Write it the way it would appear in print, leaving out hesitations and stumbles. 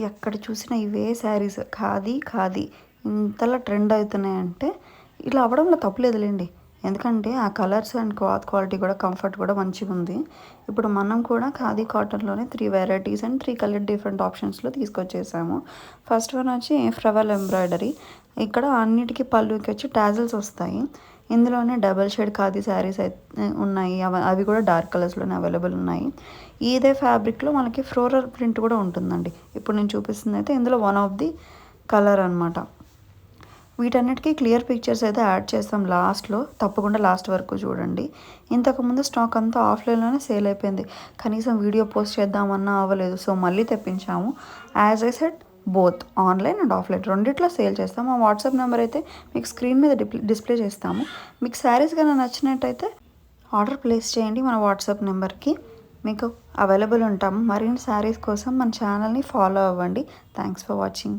ఎక్కడ చూసినా ఇవే శారీస్ ఖాదీ ఖాదీ ఇంతలా ట్రెండ్ అవుతున్నాయంటే ఇలా అవ్వడంలో తప్పులేదులేండి. ఎందుకంటే ఆ కలర్స్ అండ్ క్లాత్ క్వాలిటీ కూడా కంఫర్ట్ కూడా మంచిగా ఉంది. ఇప్పుడు మనం కూడా ఖాదీ కాటన్లోనే 3 వెరైటీస్ అండ్ 3 కలర్ డిఫరెంట్ ఆప్షన్స్లో తీసుకొచ్చేసాము. ఫస్ట్ వన్ వచ్చి ఫ్లవర్ ఎంబ్రాయిడరీ. ఇక్కడ అన్నిటికీ పళ్ళుకి వచ్చి టాజిల్స్ వస్తాయి. ఇందులోనే డబల్ షేడ్ ఖాదీ శారీస్ అయితే ఉన్నాయి. అవి కూడా డార్క్ కలర్స్లోనే అవైలబుల్ ఉన్నాయి. ఇదే ఫ్యాబ్రిక్లో మనకి ఫ్లోరల్ ప్రింట్ కూడా ఉంటుందండి. ఇప్పుడు నేను చూపిస్తుంది అయితే ఇందులో వన్ ఆఫ్ ది కలర్ అనమాట. వీటన్నిటికీ క్లియర్ పిక్చర్స్ అయితే యాడ్ చేస్తాం లాస్ట్లో, తప్పకుండా లాస్ట్ వరకు చూడండి. ఇంతకుముందు స్టాక్ అంతా ఆఫ్లైన్లోనే సేల్ అయిపోయింది. కనీసం వీడియో పోస్ట్ చేద్దామన్నా అవ్వలేదు. సో మళ్ళీ తెప్పించాము. As I said both online and offline రెండిట్లో సేల్ చేస్తాము. మా వాట్సాప్ నెంబర్ అయితే మీకు స్క్రీన్ మీద డిస్ప్లే చేస్తాము. మీకు శారీస్ కానీ నచ్చినట్టయితే ఆర్డర్ ప్లేస్ చేయండి మన వాట్సాప్ నెంబర్కి. మీకు అవైలబుల్ ఉంటాము. మరిన్ని శారీస్ కోసం మన ఛానల్ని ఫాలో అవ్వండి. Thanks for watching.